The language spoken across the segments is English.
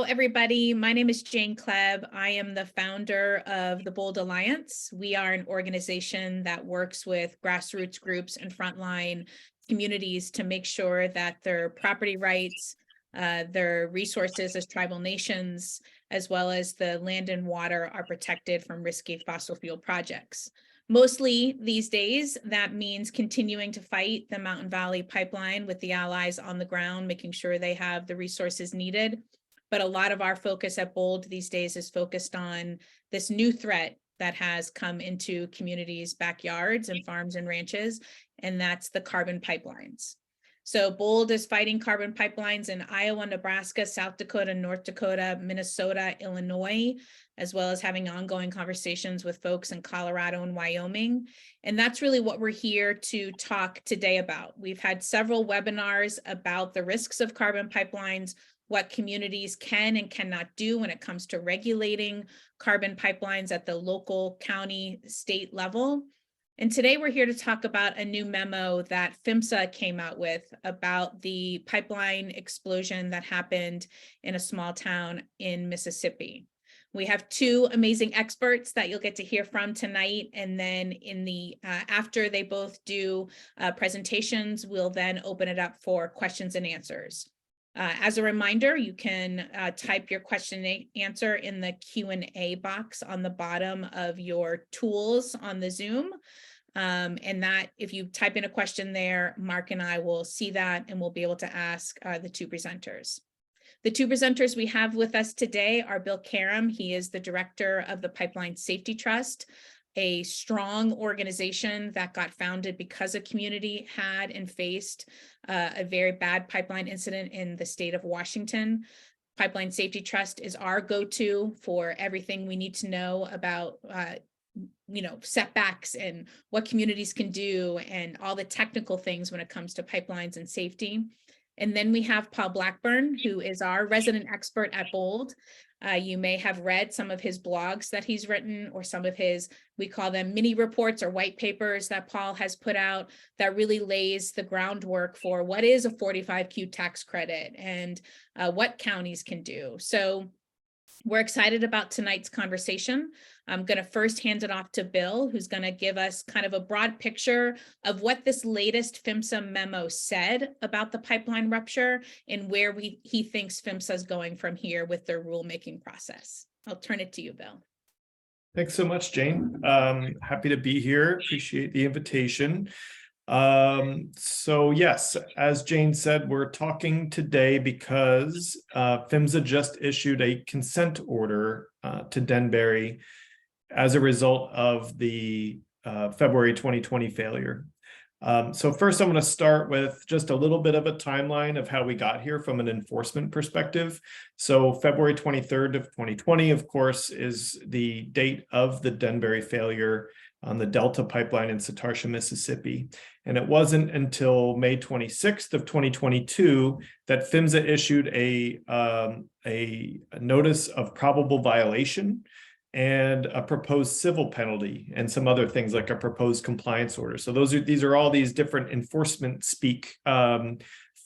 Hello, everybody. My name is Jane Klebb. I am the founder of the Bold Alliance. We are an organization that works with grassroots groups and frontline communities to make sure that their property rights, their resources as tribal nations, as well as the land and water are protected from risky fossil fuel projects. Mostly these days, that means continuing to fight the Mountain Valley Pipeline with the allies on the ground, making sure they have the resources needed. But a lot of our focus at Bold these days is focused on this new threat that has come into communities' backyards and farms and ranches, and that's the carbon pipelines. So Bold is fighting carbon pipelines in Iowa, Nebraska, South Dakota, North Dakota, Minnesota, Illinois, as well as having ongoing conversations with folks in Colorado and Wyoming. And that's really what we're here to talk today about. We've had several webinars about the risks of carbon pipelines, what communities can and cannot do when it comes to regulating carbon pipelines at the local, county, state level. And today we're here to talk about a new memo that PHMSA came out with about the pipeline explosion that happened in a small town in Mississippi. We have two amazing experts that you'll get to hear from tonight. And then in the after they both do presentations, we'll then open it up for questions and answers. As a reminder, you can type your question and answer in the Q&A box on the bottom of your tools on the Zoom. And that if you type in a question there, Mark and I will see that and we'll be able to ask the two presenters. The two presenters we have with us today are Bill Caram. He is the director of the Pipeline Safety Trust, a strong organization that got founded because a community had and faced a very bad pipeline incident in the state of Washington. Pipeline Safety Trust is our go-to for everything we need to know about setbacks and what communities can do and all the technical things when it comes to pipelines and safety. And then we have Paul Blackburn, who is our resident expert at Bold. You may have read some of his blogs that he's written or some of his, we call them mini reports or white papers that Paul has put out that really lays the groundwork for what is a 45Q tax credit and what counties can do. So we're excited about tonight's conversation. I'm going to first hand it off to Bill, who's going to give us kind of a broad picture of what this latest PHMSA memo said about the pipeline rupture and where he thinks PHMSA is going from here with their rulemaking process. I'll turn it to you, Bill. Thanks so much, Jane. Happy to be here. Appreciate the invitation. So yes, as Jane said, we're talking today because PHMSA just issued a consent order to Denbury as a result of the February 2020 failure. So first I'm going to start with just a little bit of a timeline of how we got here from an enforcement perspective. So February 23rd of 2020, of course, is the date of the Denbury failure on the Delta pipeline in Satartia, Mississippi. And it wasn't until May 26th of 2022 that PHMSA issued a notice of probable violation and a proposed civil penalty and some other things like a proposed compliance order. So these are all these different enforcement speak from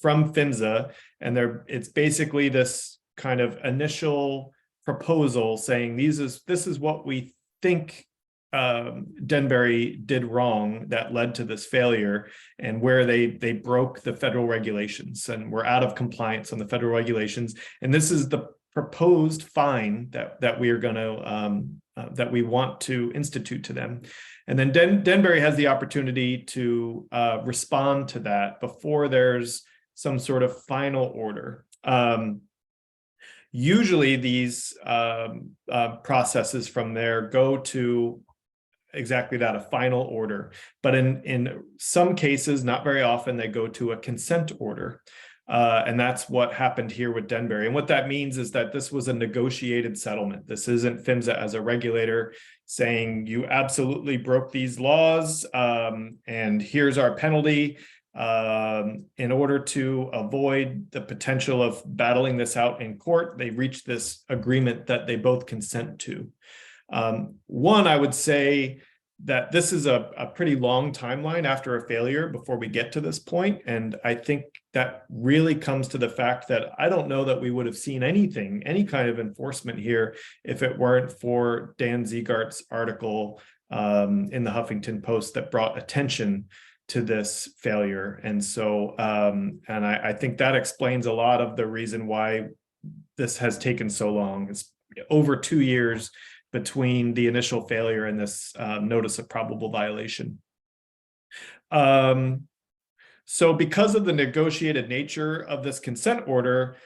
PHMSA, and it's basically this kind of initial proposal saying this is what we think Denbury did wrong that led to this failure, and where they broke the federal regulations and were out of compliance on the federal regulations. And this is the proposed fine that we are going to that we want to institute to them. And then Denbury has the opportunity to respond to that before there's some sort of final order. Usually these processes from there go to exactly that, a final order. But in some cases, not very often, they go to a consent order. And that's what happened here with Denbury. And what that means is that this was a negotiated settlement. This isn't PHMSA as a regulator saying you absolutely broke these laws and here's our penalty. In order to avoid the potential of battling this out in court, they reached this agreement that they both consent to. One, I would say that this is a pretty long timeline after a failure before we get to this point. And I think that really comes to the fact that I don't know that we would have seen anything, any kind of enforcement here, if it weren't for Dan Ziegart's article in the Huffington Post that brought attention to this failure. And so, and I think that explains a lot of the reason why this has taken so long. It's over 2 years between the initial failure and this notice of probable violation. So because of the negotiated nature of this consent order,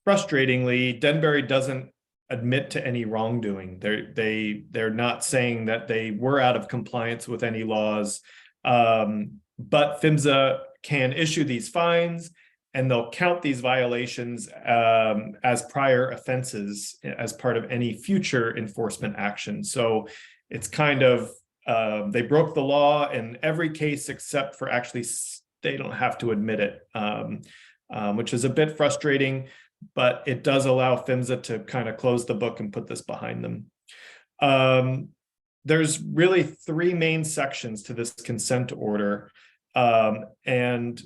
frustratingly, Denbury doesn't admit to any wrongdoing. They're not saying that they were out of compliance with any laws, but PHMSA can issue these fines, and they'll count these violations as prior offenses as part of any future enforcement action. So it's kind of, they broke the law in every case except for actually they don't have to admit it, which is a bit frustrating, but it does allow PHMSA to kind of close the book and put this behind them. There's really 3 main sections to this consent order, and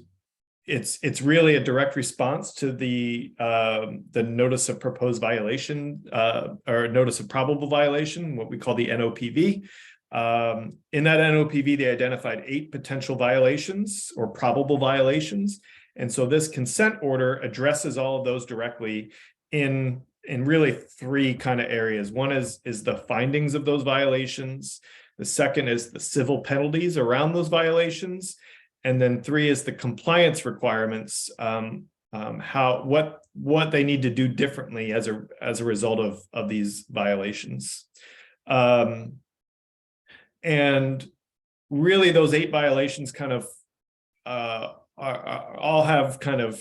it's really a direct response to the notice of proposed violation or notice of probable violation, what we call the NOPV. In that NOPV, they identified 8 potential violations or probable violations. And so this consent order addresses all of those directly in really 3 kind of areas. One is the findings of those violations. The second is the civil penalties around those violations. And then 3 is the compliance requirements, what they need to do differently as a result of these violations. And really those 8 violations kind of all have kind of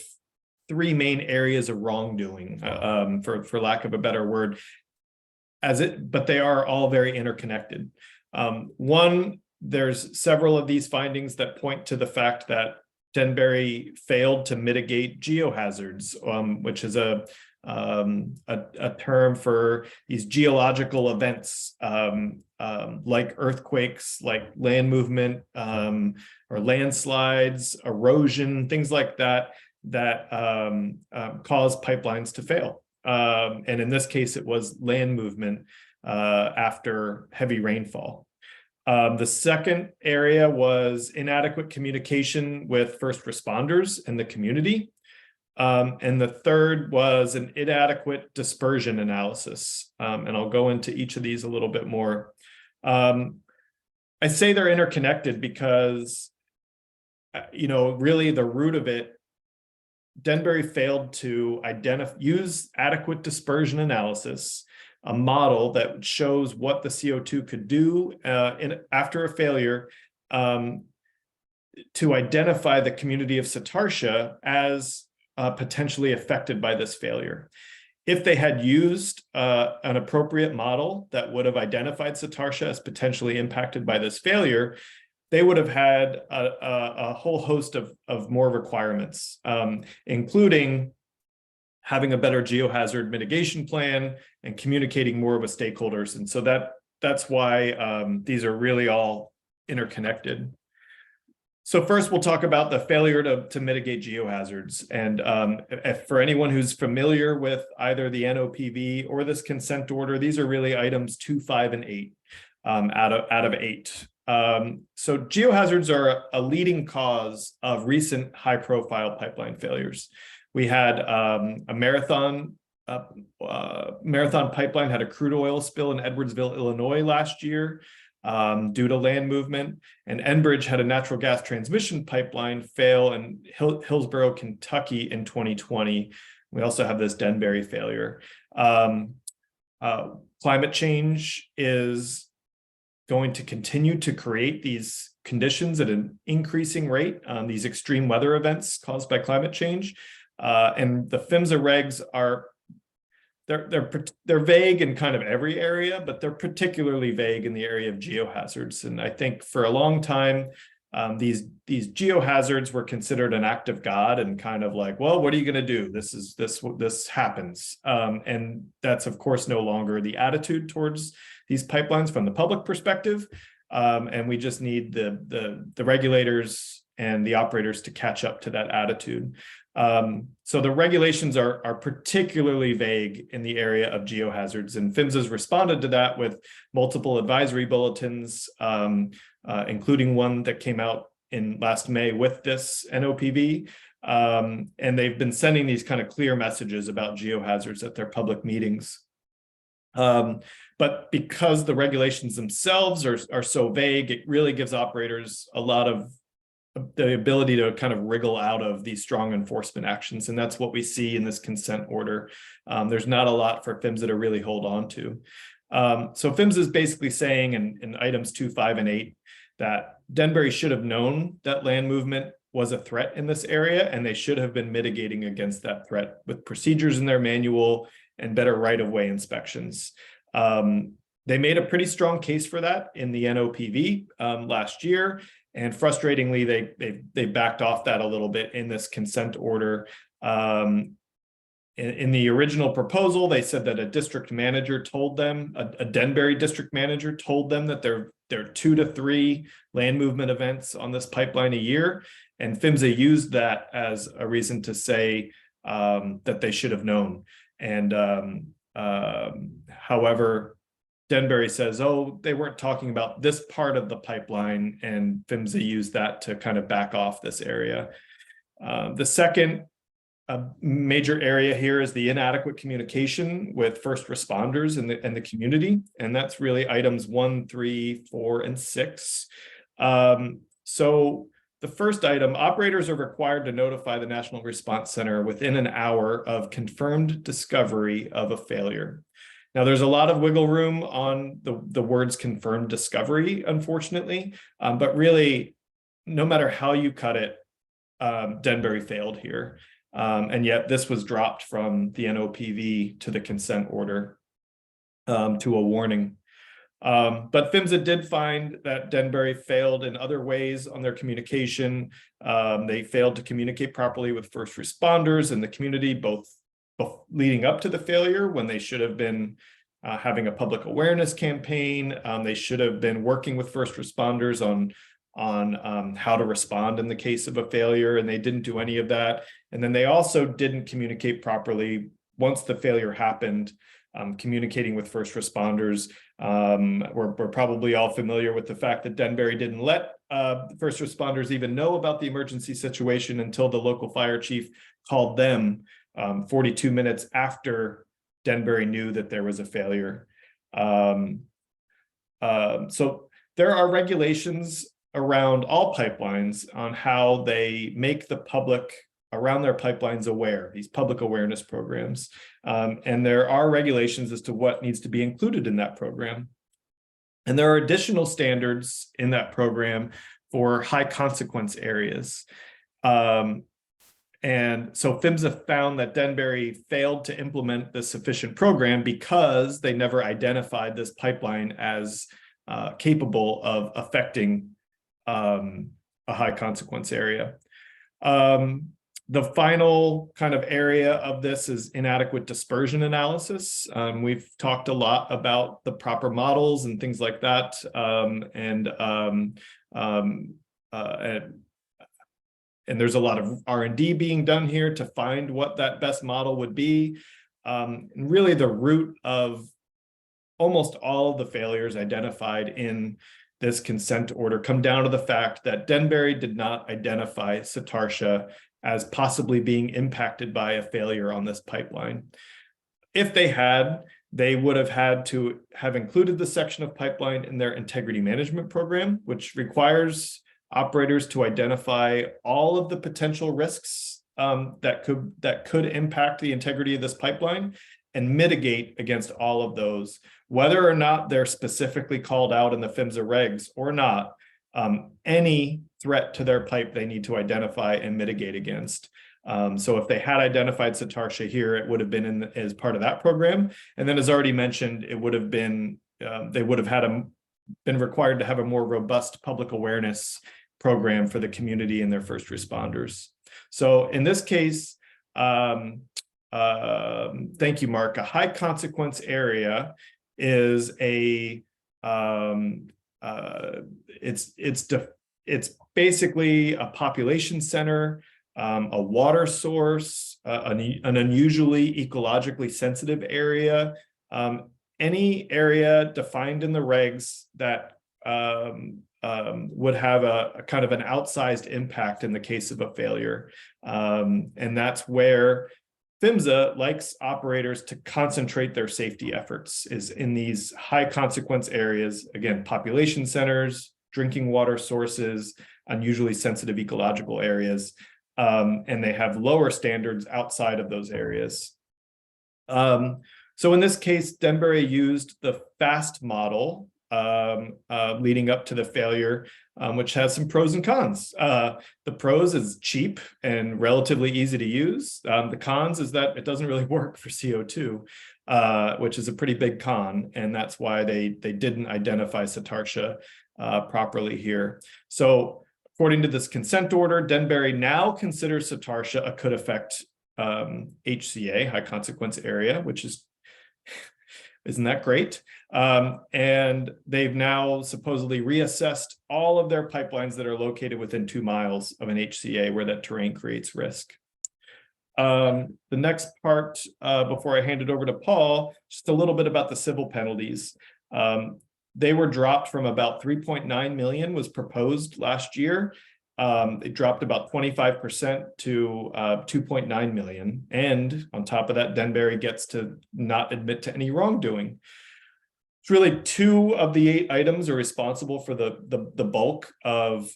3 main areas of wrongdoing, for lack of a better word, but they are all very interconnected. One, there's several of these findings that point to the fact that Denbury failed to mitigate geohazards, which is a term for these geological events, like earthquakes, like land movement, or landslides, erosion, things like that, cause pipelines to fail. And in this case, it was land movement after heavy rainfall. The second area was inadequate communication with first responders and the community. And the third was an inadequate dispersion analysis. And I'll go into each of these a little bit more. I say they're interconnected because, really the root of it, Denbury failed to use adequate dispersion analysis, a model that shows what the CO2 could do after a failure, to identify the community of Satartia as potentially affected by this failure. If they had used an appropriate model that would have identified Satartia as potentially impacted by this failure, they would have had a whole host of more requirements, including having a better geohazard mitigation plan and communicating more with stakeholders. And so that's why these are really all interconnected. So first, we'll talk about the failure to mitigate geohazards. And for anyone who's familiar with either the NOPV or this consent order, these are really items 2, 5, and 8 out of 8. So geohazards are a leading cause of recent high-profile pipeline failures. We had a Marathon pipeline had a crude oil spill in Edwardsville, Illinois last year due to land movement, and Enbridge had a natural gas transmission pipeline fail in Hillsborough, Kentucky in 2020. We also have this Denbury failure. Climate change is going to continue to create these conditions at an increasing rate, these extreme weather events caused by climate change. And the PHMSA regs are, they're vague in kind of every area, but they're particularly vague in the area of geohazards. And I think for a long time, these geohazards were considered an act of God and kind of like, well, what are you going to do? This happens. And that's of course no longer the attitude towards these pipelines from the public perspective. And we just need the regulators and the operators to catch up to that attitude. So the regulations are particularly vague in the area of geohazards, and PHMSA's responded to that with multiple advisory bulletins, including one that came out in last May with this NOPV. And they've been sending these kind of clear messages about geohazards at their public meetings. But because the regulations themselves are so vague, it really gives operators a lot of the ability to kind of wriggle out of these strong enforcement actions. And that's what we see in this consent order. There's not a lot for PHMSA to really hold on to. So PHMSA is basically saying in items 2, 5, and 8 that Denbury should have known that land movement was a threat in this area, and they should have been mitigating against that threat with procedures in their manual and better right-of-way inspections. They made a pretty strong case for that in the NOPV last year. And frustratingly, they backed off that a little bit in this consent order. In the original proposal, they said that a district manager told them, a Denbury district manager told them that there are 2 to 3 land movement events on this pipeline a year. And PHMSA used that as a reason to say that they should have known. And however, Denbury says, oh, they weren't talking about this part of the pipeline, and PHMSA used that to kind of back off this area. The second major area here is the inadequate communication with first responders and the community, and that's really items 1, 3, 4, and 6. So the first item, operators are required to notify the National Response Center within an hour of confirmed discovery of a failure. Now, there's a lot of wiggle room on the words confirmed discovery, unfortunately, but really, no matter how you cut it, Denbury failed here. And yet this was dropped from the NOPV to the consent order to a warning. But PHMSA did find that Denbury failed in other ways on their communication. They failed to communicate properly with first responders and the community, both leading up to the failure, when they should have been having a public awareness campaign. They should have been working with first responders on how to respond in the case of a failure, and they didn't do any of that. And then they also didn't communicate properly once the failure happened, communicating with first responders. We're probably all familiar with the fact that Denbury didn't let first responders even know about the emergency situation until the local fire chief called them 42 minutes after Denbury knew that there was a failure. So there are regulations around all pipelines on how they make the public around their pipelines aware, these public awareness programs. And there are regulations as to what needs to be included in that program. And there are additional standards in that program for high consequence areas. And so PHMSA found that Denbury failed to implement the sufficient program because they never identified this pipeline as capable of affecting a high consequence area. The final kind of area of this is inadequate dispersion analysis. We've talked a lot about the proper models and things like that. And there's a lot of R&D being done here to find what that best model would be. And really the root of almost all of the failures identified in this consent order come down to the fact that Denbury did not identify Satartia as possibly being impacted by a failure on this pipeline. If they had, they would have had to have included the section of pipeline in their integrity management program, which requires operators to identify all of the potential risks that could impact the integrity of this pipeline and mitigate against all of those, whether or not they're specifically called out in the PHMSA regs or not. Any threat to their pipe they need to identify and mitigate against. So if they had identified Satartia here, it would have been as part of that program. And then, as already mentioned, it would have been they would have been required to have a more robust public awareness program for the community and their first responders. So in this case, thank you, Mark. A high consequence area is a it's basically a population center a water source, an unusually ecologically sensitive area, any area defined in the regs that would have a kind of an outsized impact in the case of a failure. And that's where PHMSA likes operators to concentrate their safety efforts, is in these high consequence areas, again, population centers, drinking water sources, unusually sensitive ecological areas, and they have lower standards outside of those areas. So in this case, Denbury used the FAST model leading up to the failure, which has some pros and cons. The pros is cheap and relatively easy to use. The cons is that it doesn't really work for CO2, which is a pretty big con, and that's why they didn't identify Satartia properly here. So according to this consent order, Denbury now considers Satartia a could affect HCA, high consequence area, which is isn't that great? And they've now supposedly reassessed all of their pipelines that are located within 2 miles of an HCA where that terrain creates risk. The next part, before I hand it over to Paul, just a little bit about the civil penalties. They were dropped from about 3.9 million was proposed last year. It dropped about 25% to 2.9 million. And on top of that, Denbury gets to not admit to any wrongdoing. It's really 2 of the 8 items are responsible for the bulk of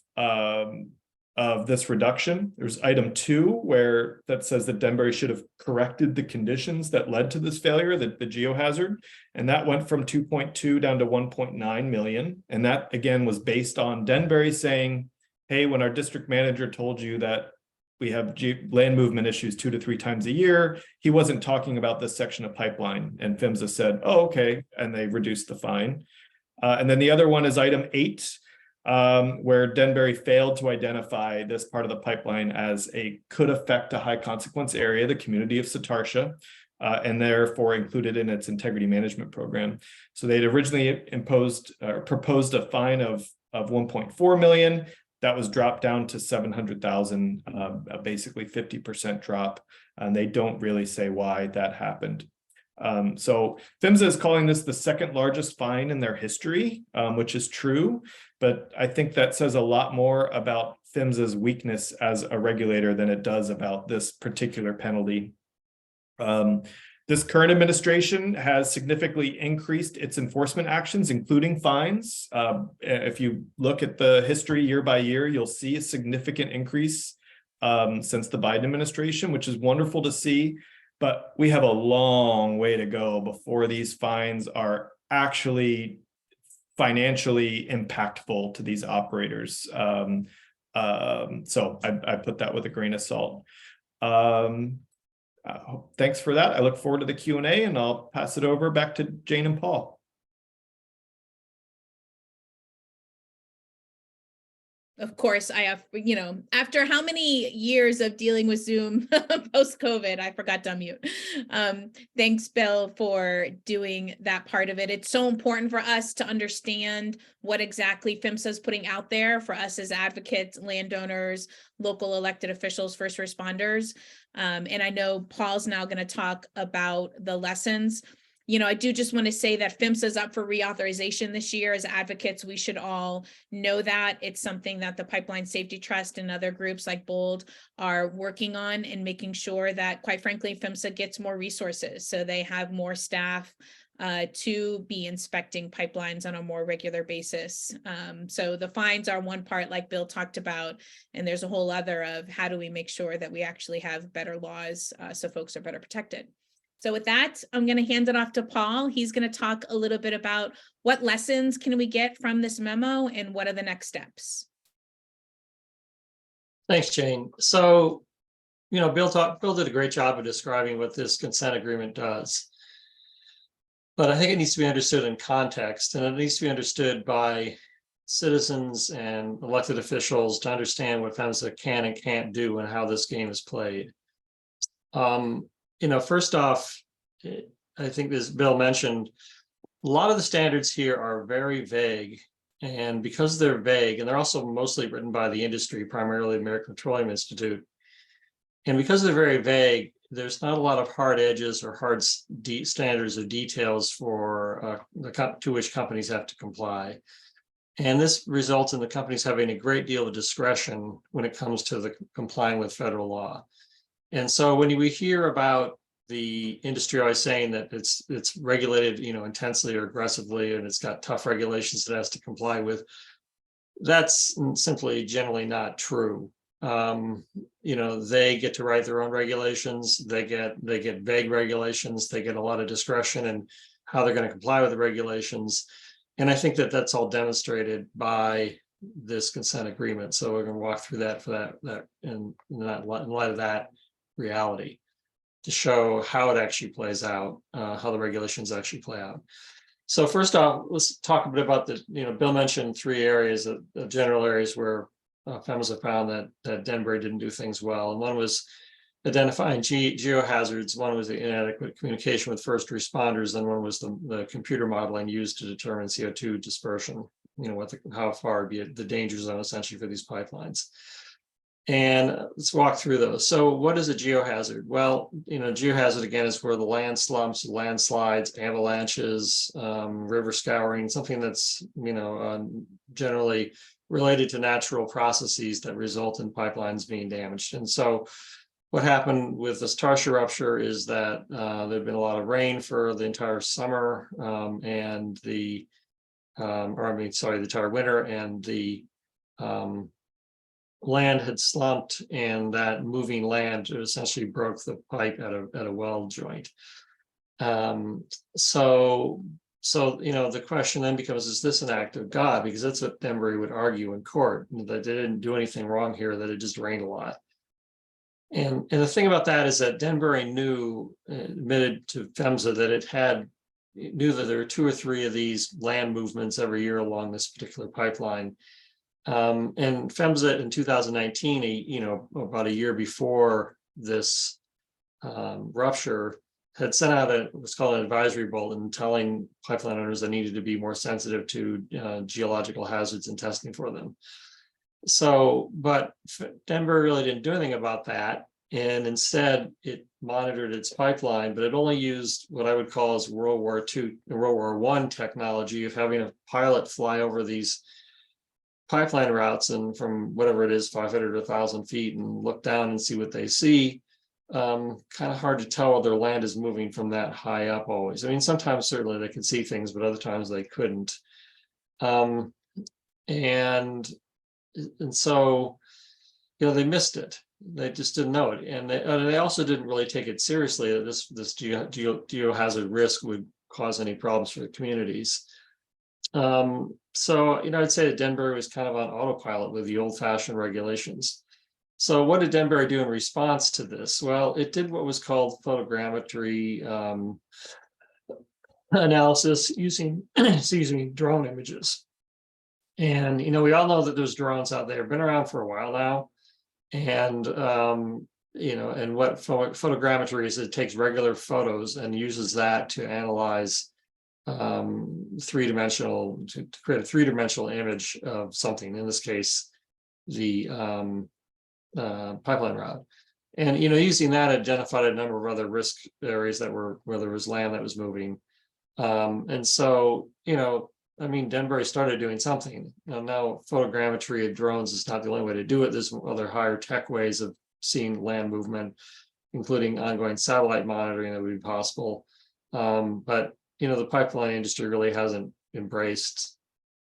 this reduction. There's item 2, where that says that Denbury should have corrected the conditions that led to this failure, the geohazard, and that went from 2.2 down to 1.9 million. And that again was based on Denbury saying, hey, when our district manager told you that we have land movement issues 2 to 3 times a year, he wasn't talking about this section of pipeline. And PHMSA said, oh, okay, and they reduced the fine. And then the other one is item 8, where Denbury failed to identify this part of the pipeline as a could affect a high consequence area, the community of Satartia, and therefore included in its integrity management program. So they'd originally proposed a fine of 1.4 million. That was dropped down to 700,000, basically 50% drop, and they don't really say why that happened. So PHMSA is calling this the 2nd largest fine in their history, which is true, but I think that says a lot more about PHMSA's weakness as a regulator than it does about this particular penalty. This current administration has significantly increased its enforcement actions, including fines. If you look at the history year by year, you'll see a significant increase since the Biden administration, which is wonderful to see. But we have a long way to go before these fines are actually financially impactful to these operators. So I put that with a grain of salt. Thanks for that. I look forward to the Q&A, and I'll pass it over back to Jane and Paul. Of course, I have, after how many years of dealing with Zoom post-COVID, I forgot to unmute. Thanks, Bill, for doing that part of it. It's so important for us to understand what exactly PHMSA is putting out there for us as advocates, landowners, local elected officials, first responders. And I know Paul's now going to talk about the lessons. I do just want to say that PHMSA is up for reauthorization this year. As advocates, we should all know that. It's something that the Pipeline Safety Trust and other groups like BOLD are working on, and making sure that, quite frankly, PHMSA gets more resources so they have more staff to be inspecting pipelines on a more regular basis. So the fines are one part, like Bill talked about, and there's a whole other of how do we make sure that we actually have better laws so folks are better protected. So with that, I'm going to hand it off to Paul. He's going to talk a little bit about what lessons can we get from this memo and what are the next steps. Thanks, Jane. So, Bill did a great job of describing what this consent agreement does. But I think it needs to be understood in context, and it needs to be understood by citizens and elected officials to understand what PHMSA can and can't do and how this game is played. First off, I think as Bill mentioned, a lot of the standards here are very vague. And because they're vague, and they're also mostly written by the industry, primarily the American Petroleum Institute, And because they're very vague, there's not a lot of hard edges or hard standards or details for to which companies have to comply. And this results in the companies having a great deal of discretion when it comes to the complying with federal law. And so when we hear about the industry always saying that it's regulated, intensely or aggressively, and it's got tough regulations it has to comply with, that's simply generally not true. They get to write their own regulations. They get vague regulations. They get a lot of discretion in how they're going to comply with the regulations. And I think that that's all demonstrated by this consent agreement. So we're going to walk through that in light of that reality, to show how it actually plays out, how the regulations actually play out. So first off, let's talk a bit about Bill mentioned 3 areas, general areas where PHMSA found that Denbury didn't do things well. And one was identifying geohazards, one was the inadequate communication with first responders, and one was the computer modeling used to determine CO2 dispersion, how far be it the danger zone essentially for these pipelines. And let's walk through those. So what is a geohazard? Well, geohazard again is where the land slumps, landslides, avalanches, river scouring, something that's, generally related to natural processes that result in pipelines being damaged. And so what happened with the Satartia rupture is that there'd been a lot of rain for the entire summer and the entire winter, and the land had slumped, and that moving land essentially broke the pipe at a weld joint. The question then becomes, is this an act of God? Because that's what Denbury would argue in court, that they didn't do anything wrong here, that it just rained a lot. And the thing about that is that Denbury admitted to PHMSA that it knew that there were 2 or 3 of these land movements every year along this particular pipeline. And PHMSA in 2019, about a year before this rupture, had sent out what's called an advisory bulletin telling pipeline owners they needed to be more sensitive to geological hazards and testing for them. So, but Denbury really didn't do anything about that. And instead it monitored its pipeline, but it only used what I would call as World War I technology of having a pilot fly over these pipeline routes and from whatever it is, 500 to 1,000 feet, and look down and see what they see. Kind of hard to tell whether land is moving from that high up always. I mean, sometimes certainly they could see things, but other times they couldn't. And so, they missed it. They just didn't know it. And they also didn't really take it seriously that this geohazard risk would cause any problems for the communities. So, I'd say that Denbury was kind of on autopilot with the old-fashioned regulations. So what did Denbury do in response to this? Well, it did what was called photogrammetry analysis using, drone images. And, we all know that there's drones out there, been around for a while now. And, and what photogrammetry is, it takes regular photos and uses that to analyze three-dimensional, to create a three-dimensional image of something, in this case, the pipeline route. And, using that, identified a number of other risk areas where there was land that was moving. And so, Denbury started doing something. Now photogrammetry of drones is not the only way to do it. There's other higher tech ways of seeing land movement, including ongoing satellite monitoring that would be possible. But, the pipeline industry really hasn't embraced,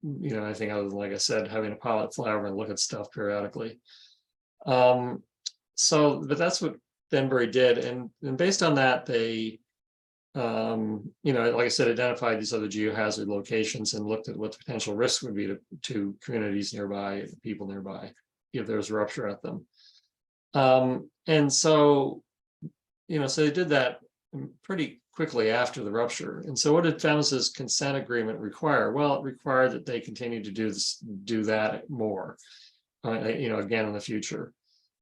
anything other than, like I said, having a pilot fly over and look at stuff periodically. But that's what Denbury did. And based on that, they, like I said, identified these other geohazard locations and looked at what the potential risk would be to communities nearby, people nearby, if there was a rupture at them. And so, so they did that pretty quickly after the rupture. And so what did PHMSA's consent agreement require? Well, it required that they continue to do that more, again, in the future.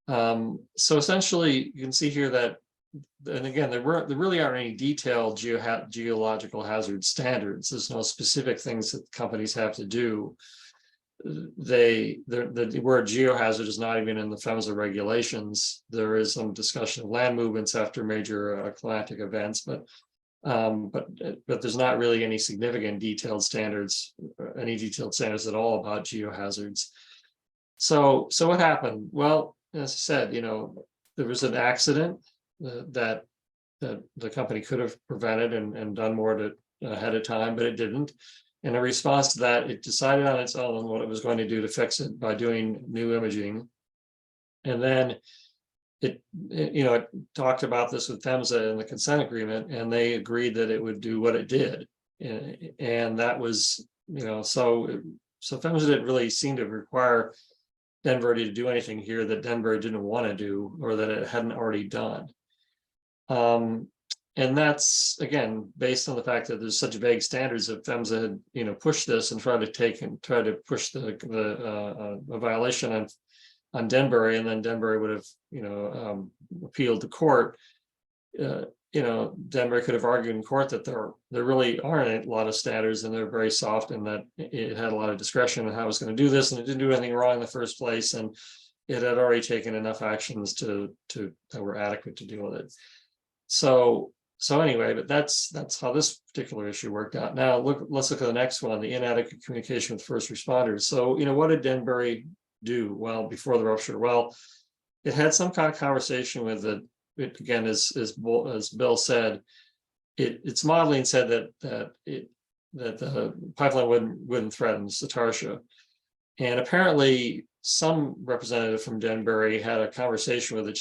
So essentially, you can see here that, and again, there really aren't any detailed geological hazard standards. There's no specific things that companies have to do. the word geohazard is not even in the PHMSA regulations. There is some discussion of land movements after major climatic events, but there's not really any significant detailed standards, any detailed standards at all about geohazards. So what happened? Well, as I said, there was an accident that the company could have prevented and done more ahead of time, but it didn't. And in response to that, it decided on its own what it was going to do to fix it by doing new imaging. And then it talked about this with PHMSA in the consent agreement, and they agreed that it would do what it did. And that was, so PHMSA didn't really seem to require Denbury to do anything here that Denbury didn't want to do or that it hadn't already done. And that's, again, based on the fact that there's such vague standards that PHMSA had, pushed this and tried to push a violation on Denbury, and then Denbury would have, appealed to court. Denbury could have argued in court that there really aren't a lot of standards and they're very soft, and that it had a lot of discretion on how it was going to do this, and it didn't do anything wrong in the first place, and it had already taken enough actions that were adequate to deal with it. So anyway, but that's how this particular issue worked out. Now let's look at the next one, the inadequate communication with first responders. So what did Denbury do? Well, before the rupture, well, it had some kind of conversation with it. It again, as Bill said, its modeling said that the pipeline wouldn't threaten Satartia, and apparently some representative from Denbury had a conversation with the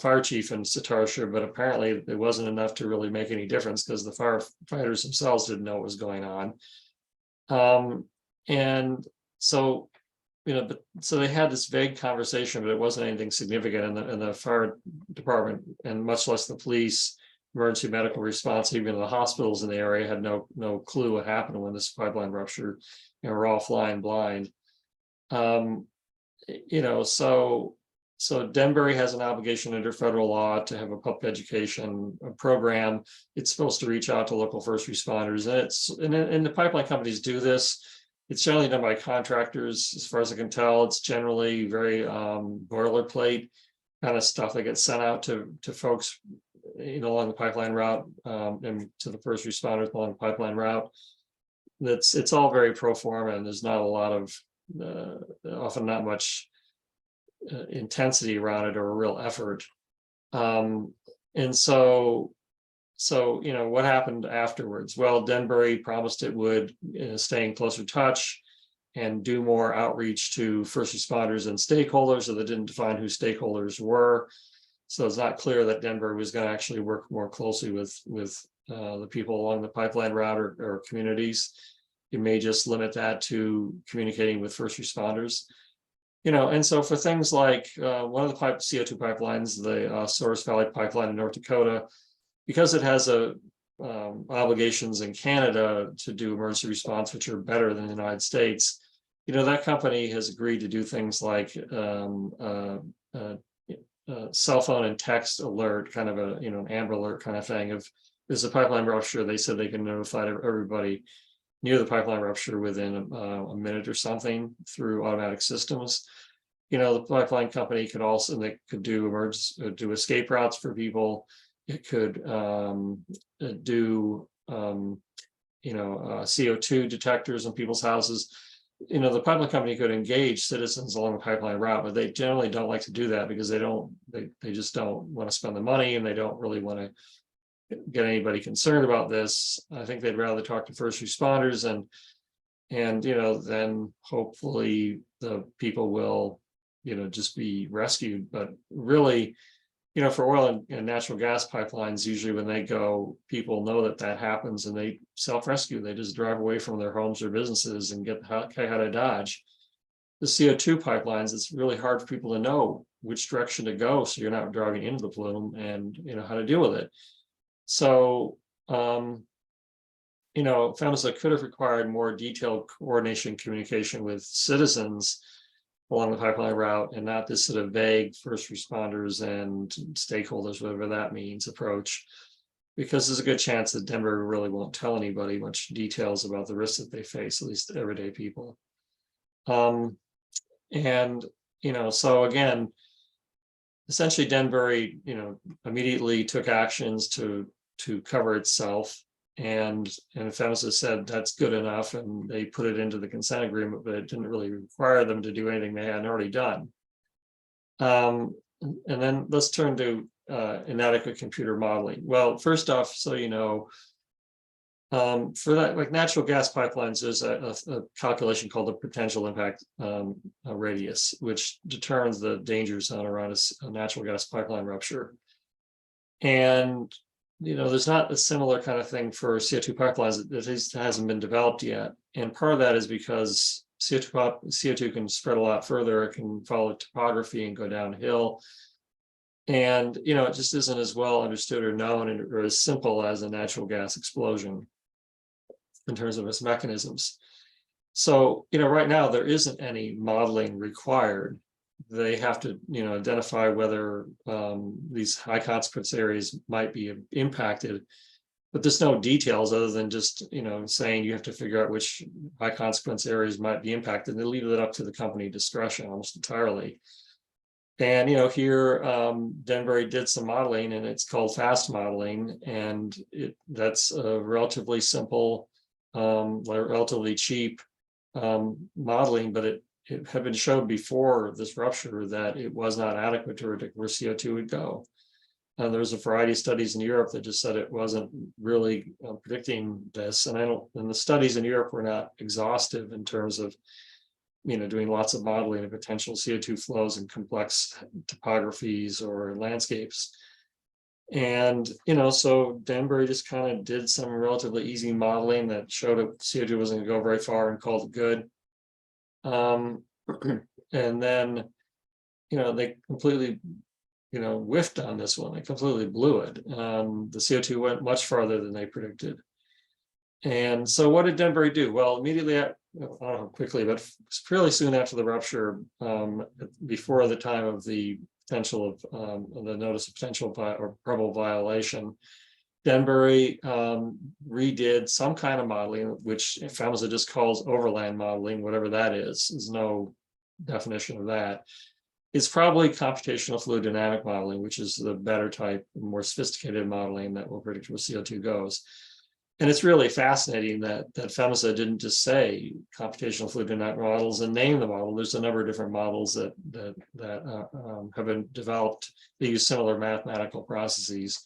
fire chief in Satartia, but apparently it wasn't enough to really make any difference because the firefighters themselves didn't know what was going on. And so, so they had this vague conversation, but it wasn't anything significant. And the fire department, and much less the police, emergency medical response, even the hospitals in the area, had no clue what happened when this pipeline ruptured. We're all flying blind. So Denbury has an obligation under federal law to have a public education program. It's supposed to reach out to local first responders, and the pipeline companies do this. It's generally done by contractors, as far as I can tell. It's generally very boilerplate kind of stuff that gets sent out to folks, along the pipeline route, and to the first responders along the pipeline route. It's all very pro forma, and there's not a lot of often not much intensity around it or a real effort. And so what happened afterwards? Well, Denbury promised it would stay in closer touch and do more outreach to first responders and stakeholders, so they didn't define who stakeholders were. So it's not clear that Denbury was going to actually work more closely with the people along the pipeline route or communities. You may just limit that to communicating with first responders. And so for things like one of the CO2 pipelines, the Source Valley pipeline in North Dakota, because it has obligations in Canada to do emergency response, which are better than the United States, that company has agreed to do things like cell phone and text alert, kind of an Amber Alert kind of thing. If there's a pipeline rupture, they said they can notify everybody near the pipeline rupture within a minute or something through automatic systems. The pipeline company could also, they could do escape routes for people. It could do CO2 detectors in people's houses. The pipeline company could engage citizens along the pipeline route, but they generally don't like to do that because they just don't want to spend the money, and they don't really want to get anybody concerned about this. I think they'd rather talk to first responders, and then hopefully the people will just be rescued. But really, for oil and natural gas pipelines, usually when they go, people know that happens, and they self-rescue. They just drive away from their homes or businesses and get the heck out of Dodge. The CO2 pipelines, it's really hard for people to know which direction to go, so you're not driving into the plume, and how to deal with it. So, PHMSA could have required more detailed coordination communication with citizens along the pipeline route, and not this sort of vague first responders and stakeholders, whatever that means, approach, because there's a good chance that Denver really won't tell anybody much details about the risks that they face, at least everyday people. And, so again, essentially Denbury, immediately took actions to cover itself. And PHMSA said that's good enough, and they put it into the consent agreement, but it didn't really require them to do anything they hadn't already done. And then let's turn to inadequate computer modeling. Well, first off, so for that, like natural gas pipelines, there's a calculation called the potential impact radius, which determines the danger zone around a natural gas pipeline rupture. And there's not a similar kind of thing for CO2 pipelines that hasn't been developed yet. And part of that is because CO2 can spread a lot further. It can follow topography and go downhill. And, it just isn't as well understood or known or as simple as a natural gas explosion in terms of its mechanisms. So, right now there isn't any modeling required. They have to, identify whether these high consequence areas might be impacted, but there's no details other than just, saying you have to figure out which high consequence areas might be impacted. They leave it up to the company discretion almost entirely. And, here Denbury did some modeling, and it's called fast modeling. And that's a relatively simple, relatively cheap modeling, but it had been shown before this rupture that it was not adequate to predict where CO2 would go. And there was a variety of studies in Europe that just said it wasn't really predicting this. And the studies in Europe were not exhaustive in terms of, doing lots of modeling of potential CO2 flows in complex topographies or landscapes. And, so Denbury just kind of did some relatively easy modeling that showed that CO2 wasn't going to go very far and called it good. And then, they completely, whiffed on this one. They completely blew it. The CO2 went much farther than they predicted. And so what did Denbury do? Well, immediately, I don't know how quickly, but fairly soon after the rupture, before the time of the potential of the notice of potential or probable violation, Denbury redid some kind of modeling, which PHMSA just calls overland modeling, whatever that is. There's no definition of that. It's probably computational fluid dynamic modeling, which is the better type, more sophisticated modeling that will predict where CO2 goes. And it's really fascinating that PHMSA didn't just say computational fluid dynamic models and name the model. There's a number of different models that have been developed. They use similar mathematical processes.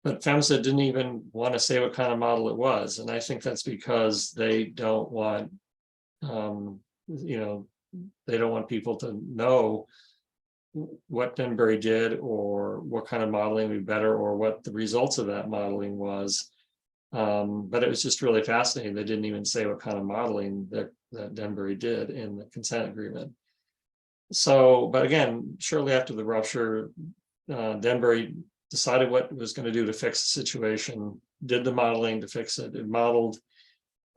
But PHMSA didn't even want to say what kind of model it was. And I think that's because they don't want, they don't want people to know what Denbury did or what kind of modeling would be better or what the results of that modeling was. But it was just really fascinating. They didn't even say what kind of modeling that Denbury did in the consent agreement. So, but again, shortly after the rupture, Denbury decided what it was going to do to fix the situation, did the modeling to fix it. It modeled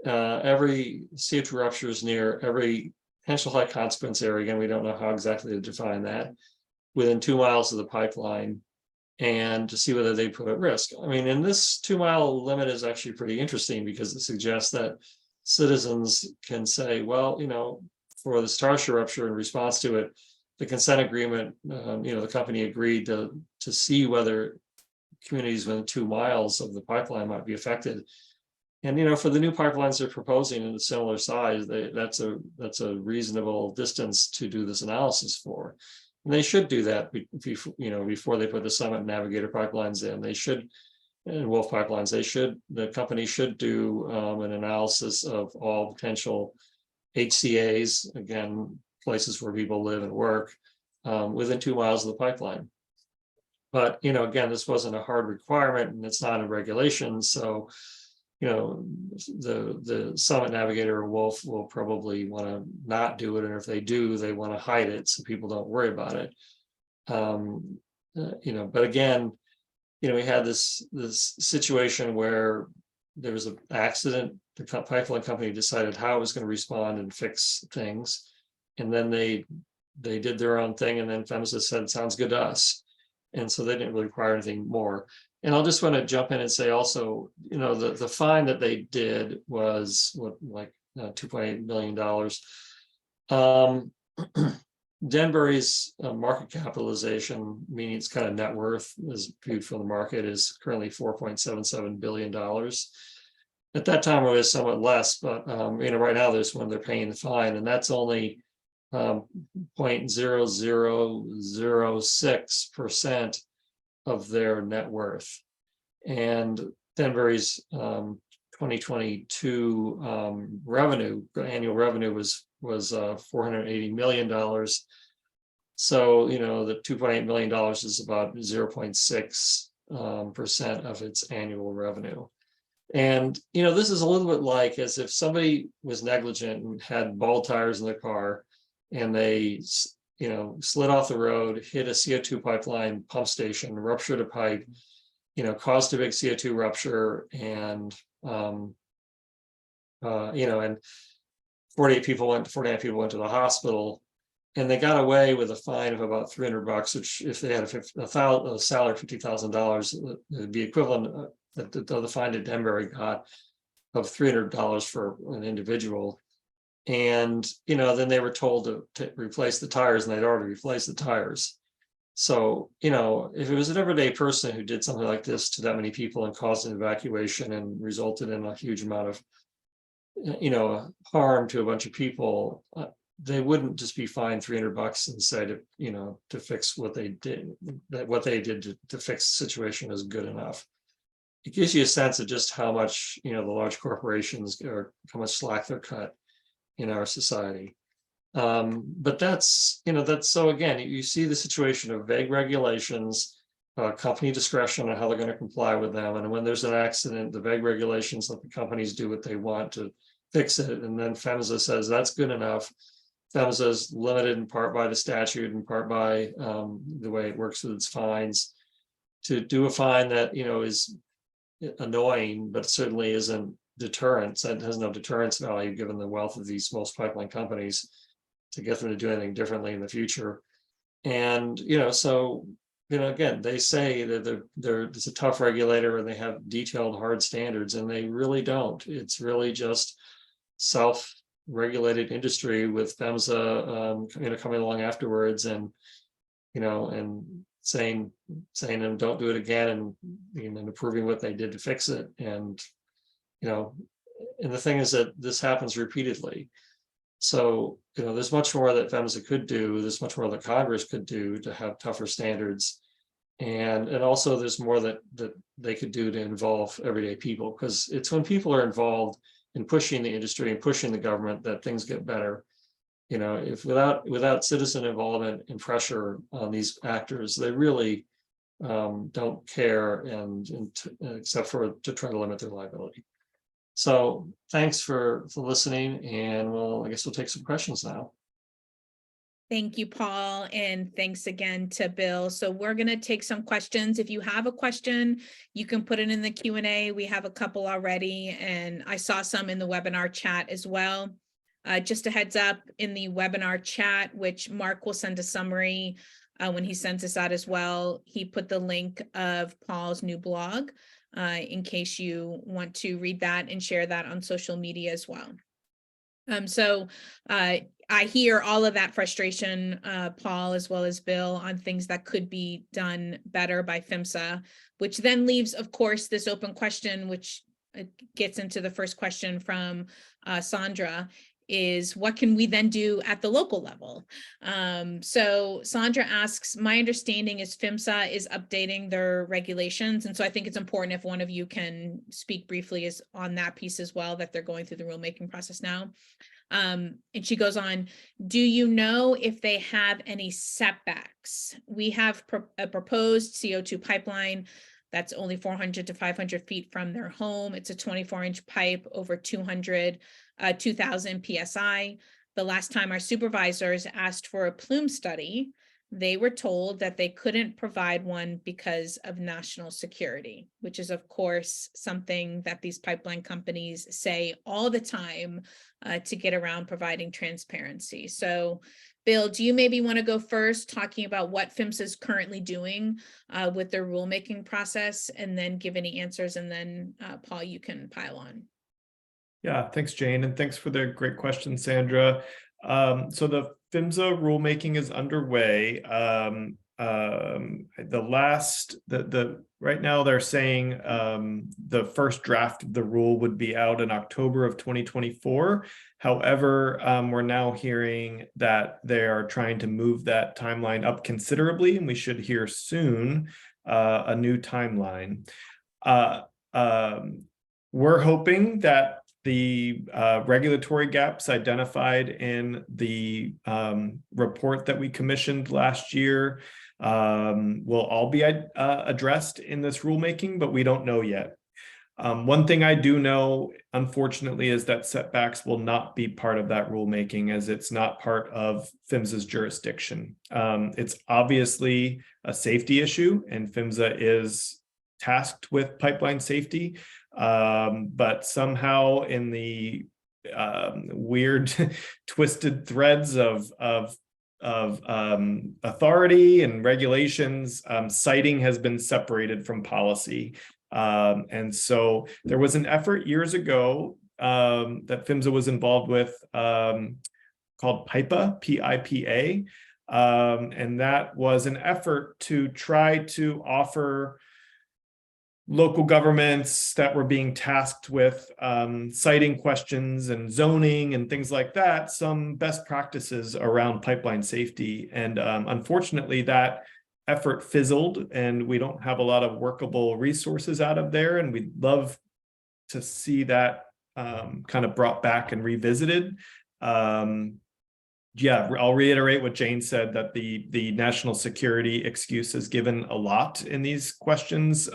every CO2 ruptures near every potential high consequence area. Again, we don't know how exactly to define that, within 2 miles of the pipeline, and to see whether they put at risk. I mean, and this 2 mile limit is actually pretty interesting because it suggests that citizens can say, well, for the Satartia rupture, in response to it, the consent agreement, the company agreed to see whether communities within 2 miles of the pipeline might be affected. And for the new pipelines they're proposing in a similar size, that's a reasonable distance to do this analysis for. And they should do that, before they put the Summit Navigator pipelines in. They should, and Wolf pipelines, the company should do an analysis of all potential HCAs, again, places where people live and work, within 2 miles of the pipeline. But, again, this wasn't a hard requirement and it's not in regulation. So, the Summit Navigator or Wolf will probably want to not do it. And if they do, they want to hide it so people don't worry about it. But again, we had this situation where there was an accident. The pipeline company decided how it was going to respond and fix things. And then they did their own thing. And then PHMSA said, sounds good to us. And so they didn't really require anything more. And I'll just want to jump in and say also, the fine that they did was $2.8 million. Denbury's market capitalization, meaning its kind of net worth is viewed from the market, is currently $4.77 billion. At that time, it was somewhat less, but right now there's when they're paying the fine, and that's only 0.0006% of their net worth. And Denbury's 2022 revenue, annual revenue was $480 million. So the $2.8 million is about 0.6% of its annual revenue. And this is a little bit like as if somebody was negligent and had bald tires in their car, and they slid off the road, hit a CO2 pipeline pump station, ruptured a pipe, caused a big CO2 rupture, and and 49 people went to the hospital, and they got away with a fine of about $300, which if they had a salary of $50,000, it would be equivalent the fine that Denbury got of $300 for an individual. And then they were told to replace the tires, and they'd already replaced the tires. So if it was an everyday person who did something like this to that many people and caused an evacuation and resulted in a huge amount of harm to a bunch of people, they wouldn't just be fined $300 and say to fix what they did, that what they did to fix the situation is good enough. It gives you a sense of just how much the large corporations or how much slack they're cut in our society. But that's so again, you see the situation of vague regulations, company discretion on how they're going to comply with them, and when there's an accident, the vague regulations let the companies do what they want to fix it, and then PHMSA says that's good enough. PHMSA is limited in part by the statute, in part by the way it works with its fines. To do a fine that is annoying, but certainly isn't deterrence, that has no deterrence value given the wealth of these most pipeline companies, to get them to do anything differently in the future. And so again, they say that it's a tough regulator and they have detailed hard standards, and they really don't. It's really just self-regulated industry with PHMSA coming along afterwards and and saying them don't do it again, and approving what they did to fix it. And and the thing is that this happens repeatedly. So there's much more that PHMSA could do. There's much more that Congress could do to have tougher standards, and also there's more that they could do to involve everyday people, because it's when people are involved in pushing the industry and pushing the government that things get better. If without citizen involvement and pressure on these actors, they really don't care, and except for to try to limit their liability. So thanks for listening, and I guess we'll take some questions now. Thank you, Paul, and thanks again to Bill. So we're going to take some questions. If you have a question, you can put it in the Q&A. We have a couple already, and I saw some in the webinar chat as well. Just a heads up, in the webinar chat, which Mark will send a summary when he sends this out as well, he put the link of Paul's new blog in case you want to read that and share that on social media as well. So I hear all of that frustration, Paul, as well as Bill, on things that could be done better by PHMSA, which then leaves, of course, this open question, which gets into the first question from Sandra, is what can we then do at the local level? So Sandra asks, my understanding is PHMSA is updating their regulations. And so I think it's important if one of you can speak briefly on that piece as well, that they're going through the rulemaking process now. And she goes on, do you know if they have any setbacks? We have a proposed CO2 pipeline that's only 400 to 500 feet from their home. It's a 24-inch pipe over 2,000 PSI. The last time our supervisors asked for a plume study, they were told that they couldn't provide one because of national security, which is, of course, something that these pipeline companies say all the time to get around providing transparency. So, Bill, do you maybe want to go first, talking about what PHMSA is currently doing with their rulemaking process, and then give any answers, and then Paul, you can pile on. Yeah, thanks, Jane, and thanks for the great question, Sandra. So the PHMSA rulemaking is underway. Right now they're saying the first draft of the rule would be out in October of 2024. However, we're now hearing that they are trying to move that timeline up considerably, and we should hear soon a new timeline. We're hoping that the regulatory gaps identified in the report that we commissioned last year will all be addressed in this rulemaking, but we don't know yet. One thing I do know, unfortunately, is that setbacks will not be part of that rulemaking, as it's not part of PHMSA's jurisdiction. It's obviously a safety issue, and PHMSA is tasked with pipeline safety. But somehow in the weird twisted threads of authority and regulations, siting has been separated from policy. And so there was an effort years ago that PHMSA was involved with called PIPA, P-I-P-A. And that was an effort to try to offer local governments that were being tasked with siting questions and zoning and things like that, some best practices around pipeline safety. And unfortunately, that effort fizzled, and we don't have a lot of workable resources out of there. And we'd love to see that kind of brought back and revisited. Yeah, I'll reiterate what Jane said, that the national security excuse is given a lot in these questions.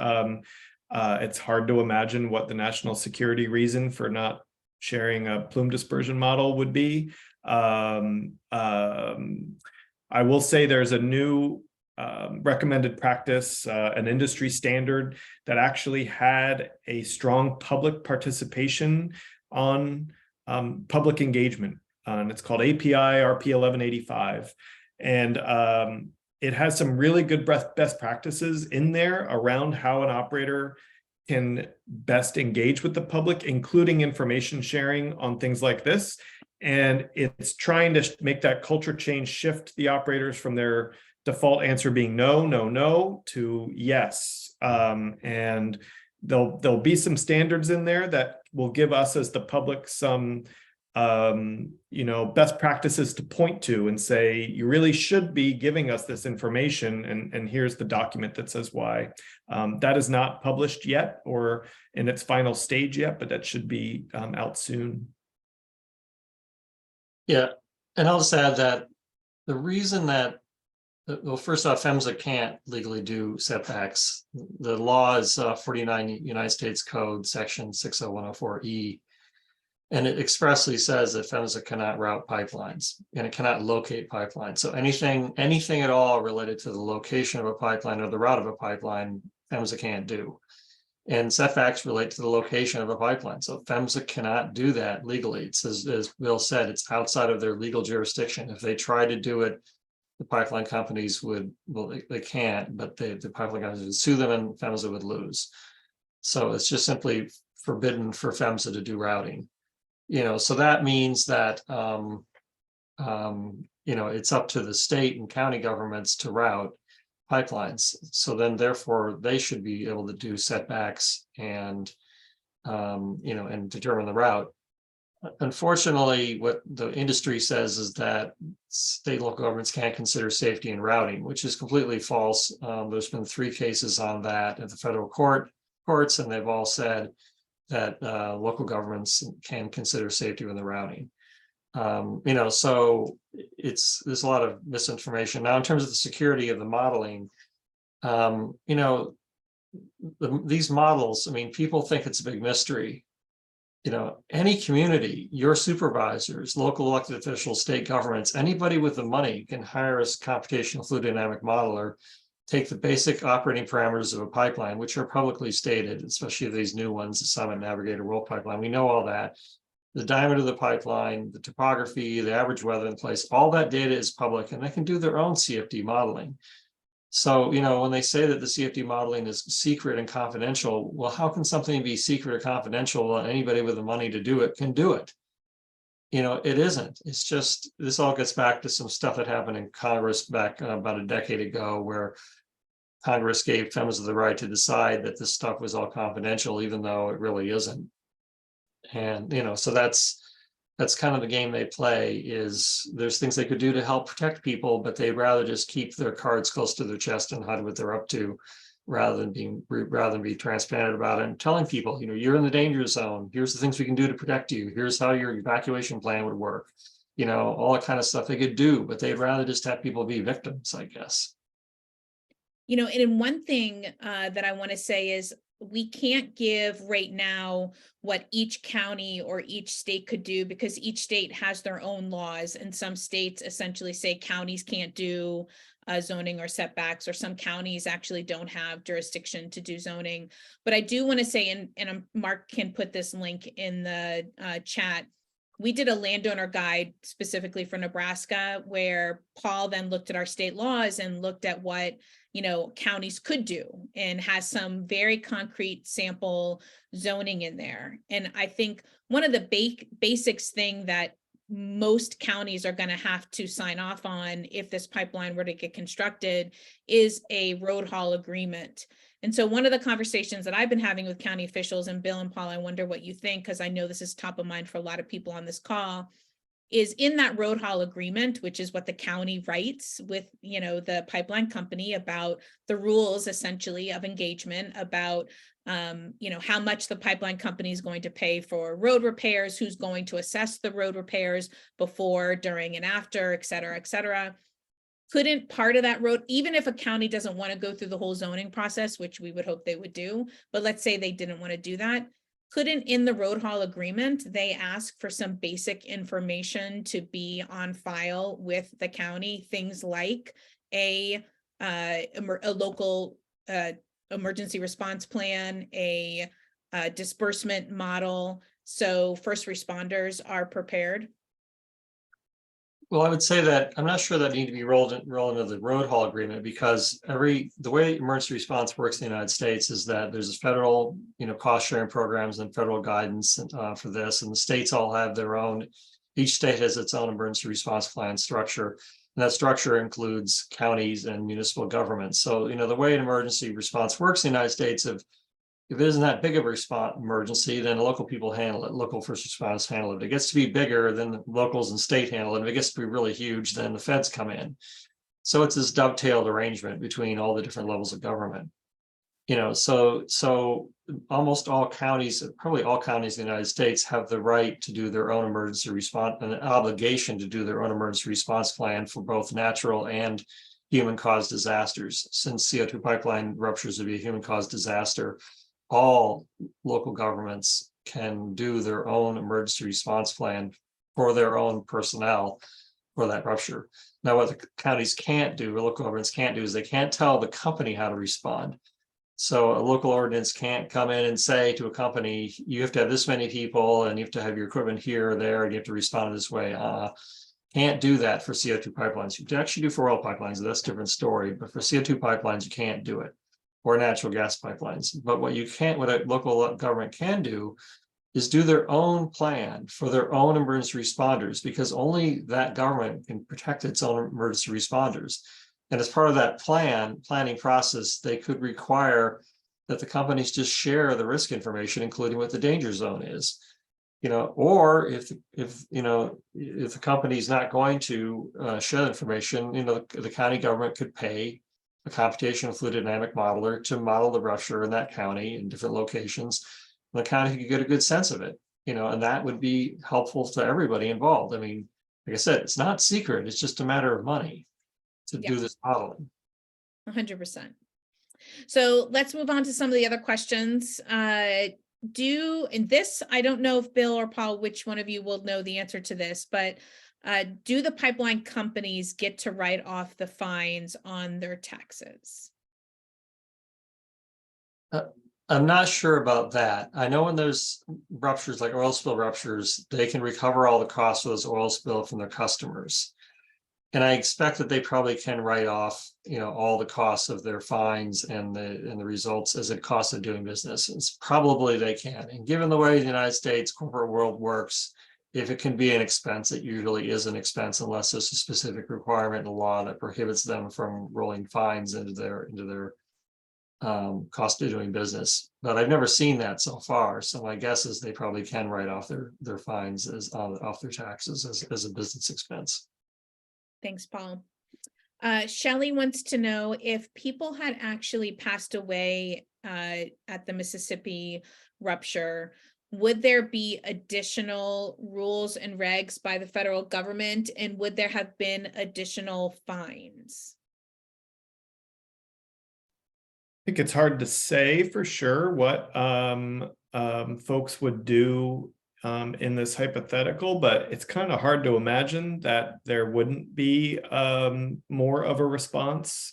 It's hard to imagine what the national security reason for not sharing a plume dispersion model would be. I will say there's a new recommended practice, an industry standard that actually had a strong public participation on public engagement. And it's called API RP 1185. And it has some really good best practices in there around how an operator can best engage with the public, including information sharing on things like this. And it's trying to make that culture change, shift the operators from their default answer being no, no, no to yes. And there'll be some standards in there that will give us as the public some best practices to point to and say, you really should be giving us this information, and here's the document that says why. That is not published yet or in its final stage yet, but that should be out soon. Yeah, and I'll just add that the reason that, well, first off, PHMSA can't legally do setbacks. The law is 49 United States Code, section 60104E. And it expressly says that PHMSA cannot route pipelines and it cannot locate pipelines. So anything at all related to the location of a pipeline or the route of a pipeline, PHMSA can't do. And setbacks relate to the location of a pipeline. So PHMSA cannot do that legally. It's, as Bill said, it's outside of their legal jurisdiction. If they try to do it, the pipeline companies would, well, they can't, but the pipeline companies would sue them and PHMSA would lose. So it's just simply forbidden for PHMSA to do routing. So that means that, it's up to the state and county governments to route pipelines. So then therefore they should be able to do setbacks and, and determine the route. Unfortunately, what the industry says is that state and local governments can't consider safety in routing, which is completely false. There's been 3 cases on that at the federal courts, and they've all said that local governments can consider safety when they're routing. So there's a lot of misinformation. Now, in terms of the security of the modeling, these models, people think it's a big mystery. Any community, your supervisors, local elected officials, state governments, anybody with the money can hire a computational fluid dynamic modeler, take the basic operating parameters of a pipeline, which are publicly stated, especially these new ones, the Summit Navigator World Pipeline. We know all that. The diameter of the pipeline, the topography, the average weather in place, all that data is public, and they can do their own CFD modeling. So, when they say that the CFD modeling is secret and confidential, well, how can something be secret or confidential when anybody with the money to do it can do it? it isn't. It's just, this all gets back to some stuff that happened in Congress back about a decade ago, where Congress gave PHMSA the right to decide that this stuff was all confidential, even though it really isn't. And, so that's kind of the game they play. Is there's things they could do to help protect people, but they'd rather just keep their cards close to their chest and hide what they're up to, rather than be transparent about it and telling people, you're in the danger zone. Here's the things we can do to protect you. Here's how your evacuation plan would work. All that kind of stuff they could do, but they'd rather just have people be victims, I guess. And one thing that I want to say is, we can't give right now what each county or each state could do, because each state has their own laws, and some states essentially say counties can't do zoning or setbacks, or some counties actually don't have jurisdiction to do zoning. But I do want to say, and Mark can put this link in the chat, we did a landowner guide specifically for Nebraska, where Paul then looked at our state laws and looked at what counties could do, and has some very concrete sample zoning in there. And I think one of the basics thing that most counties are going to have to sign off on if this pipeline were to get constructed is a road haul agreement. And so one of the conversations that I've been having with county officials, and Bill and Paul, I wonder what you think, because I know this is top of mind for a lot of people on this call, is in that road haul agreement, which is what the county writes with, the pipeline company, about the rules essentially of engagement, about, how much the pipeline company is going to pay for road repairs, who's going to assess the road repairs before, during, and after, et cetera, et cetera. Couldn't part of that road, even if a county doesn't want to go through the whole zoning process, which we would hope they would do, but let's say they didn't want to do that, couldn't in the road haul agreement, they ask for some basic information to be on file with the county, things like a local emergency response plan, a disbursement model, so first responders are prepared? Well, I would say that I'm not sure that need to be rolled into the road haul agreement, because the way emergency response works in the United States is that there's a federal, cost sharing programs and federal guidance for this, and the states all have their own. Each state has its own emergency response plan structure, and that structure includes counties and municipal governments. So, the way an emergency response works in the United States, if it isn't that big of a emergency, then local people handle it. Local first responders handle it. If it gets to be bigger, then the locals and state handle it. If it gets to be really huge, then the feds come in. So it's this dovetailed arrangement between all the different levels of government. So almost all counties, probably all counties in the United States, have the right to do their own emergency response, an obligation to do their own emergency response plan for both natural and human-caused disasters. Since CO2 pipeline ruptures would be a human-caused disaster, all local governments can do their own emergency response plan for their own personnel for that rupture. Now, what the counties can't do, or local governments can't do, is they can't tell the company how to respond. So a local ordinance can't come in and say to a company, you have to have this many people, and you have to have your equipment here or there, and you have to respond this way. Can't do that for CO2 pipelines. You can actually do for oil pipelines, that's a different story, but for CO2 pipelines, you can't do it, or natural gas pipelines. But what a local government can do is do their own plan for their own emergency responders, because only that government can protect its own emergency responders. And as part of that planning process, they could require that the companies just share the risk information, including what the danger zone is. Or if the company is not going to share the information, the county government could pay a computational fluid dynamic modeler to model the rupture in that county in different locations. The county could get a good sense of it, and that would be helpful to everybody involved. I mean, like I said, it's not secret, it's just a matter of money to do this modeling. 100%. So let's move on to some of the other questions. In this, I don't know if Bill or Paul, which one of you will know the answer to this, but do the pipeline companies get to write off the fines on their taxes? I'm not sure about that. I know when there's ruptures, like oil spill ruptures, they can recover all the costs of those oil spill from their customers. And I expect that they probably can write off, all the costs of their fines and the results as a cost of doing business. It's probably they can. And given the way the United States corporate world works, if it can be an expense, it usually is an expense unless there's a specific requirement in the law that prohibits them from rolling fines into their cost of doing business. But I've never seen that so far. So my guess is they probably can write off their fines as off their taxes as a business expense. Thanks, Paul. Shelley wants to know if people had actually passed away at the Mississippi rupture, would there be additional rules and regs by the federal government, and would there have been additional fines? I think it's hard to say for sure what folks would do in this hypothetical, but it's kind of hard to imagine that there wouldn't be more of a response.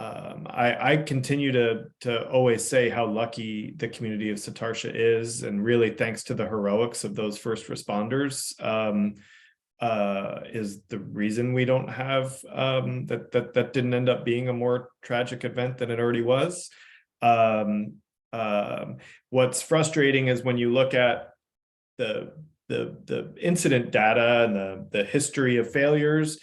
I continue to always say how lucky the community of Satartia is, and really thanks to the heroics of those first responders is the reason we don't have that didn't end up being a more tragic event than it already was. What's frustrating is when you look at the incident data and the history of failures,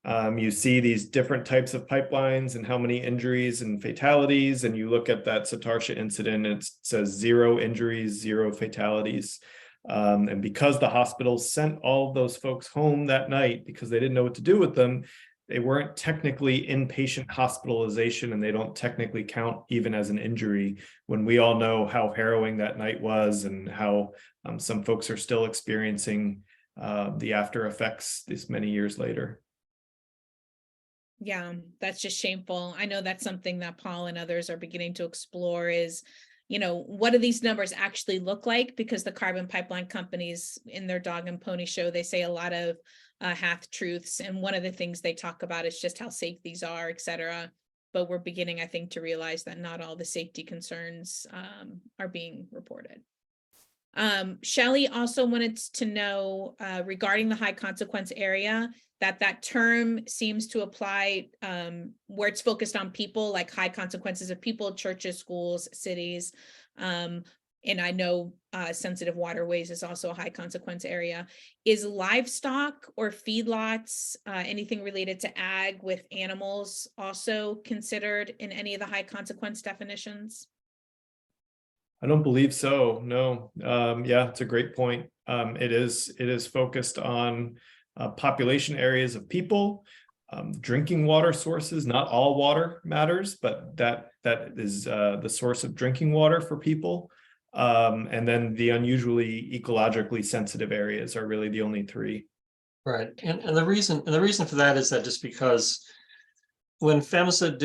you see these different types of pipelines and how many injuries and fatalities, and you look at that Satartia incident, it says 0 injuries, 0 fatalities. And because the hospitals sent all of those folks home that night because they didn't know what to do with them, they weren't technically inpatient hospitalization, and they don't technically count even as an injury, when we all know how harrowing that night was and how some folks are still experiencing the after effects this many years later. Yeah, that's just shameful. I know that's something that Paul and others are beginning to explore is, you know, what do these numbers actually look like? Because the carbon pipeline companies in their dog and pony show, they say a lot of half truths. And one of the things they talk about is just how safe these are, et cetera. But we're beginning, I think, to realize that not all the safety concerns are being reported. Shelley also wanted to know regarding the high consequence area, that term seems to apply where it's focused on people, like high consequences of people, churches, schools, cities. And I know sensitive waterways is also a high consequence area. Is livestock or feedlots, anything related to ag with animals, also considered in any of the high consequence definitions? I don't believe so, no. Yeah, it's a great point. It is focused on population areas of people, drinking water sources. Not all water matters, but that is the source of drinking water for people. And then the unusually ecologically sensitive areas are really the only 3. Right, and the reason for that is that just because when PHMSA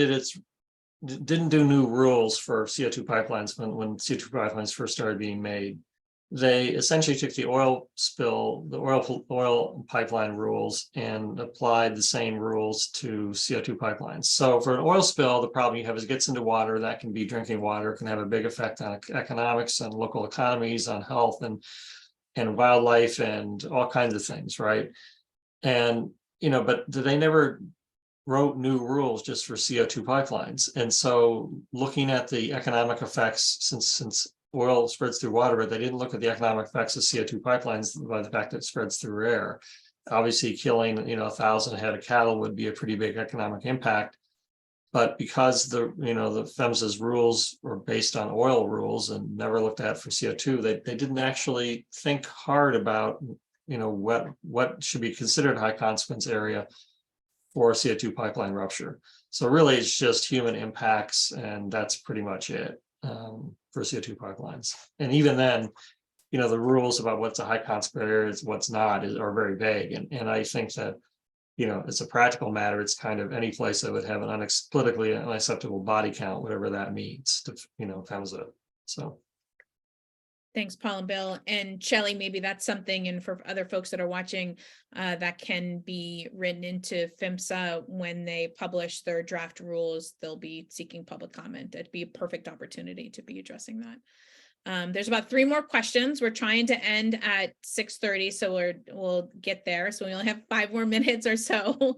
didn't do new rules for CO2 pipelines when CO2 pipelines first started being made, they essentially took the oil pipeline rules and applied the same rules to CO2 pipelines. So for an oil spill, the problem you have is it gets into water. That can be drinking water, can have a big effect on economics and local economies, on health and wildlife and all kinds of things, right? And but they never wrote new rules just for CO2 pipelines. And so looking at the economic effects, since oil spreads through water, but they didn't look at the economic effects of CO2 pipelines by the fact that it spreads through air. Obviously killing 1,000 head of cattle would be a pretty big economic impact. But because the PHMSA's rules were based on oil rules and never looked at for CO2, they didn't actually think hard about what should be considered high consequence area for CO2 pipeline rupture. So really it's just human impacts, and that's pretty much it for CO2 pipelines. And even then, the rules about what's a high consequence area, what's not, are very vague. And I think that, as a practical matter, it's kind of any place that would have an politically unacceptable body count, whatever that means to, PHMSA. So. Thanks, Paul and Bill. And Shelley, maybe that's something, and for other folks that are watching, that can be written into PHMSA when they publish their draft rules. They'll be seeking public comment. It'd be a perfect opportunity to be addressing that. There's about 3 more questions. We're trying to end at 6:30, so we'll get there. So we only have 5 more minutes or so.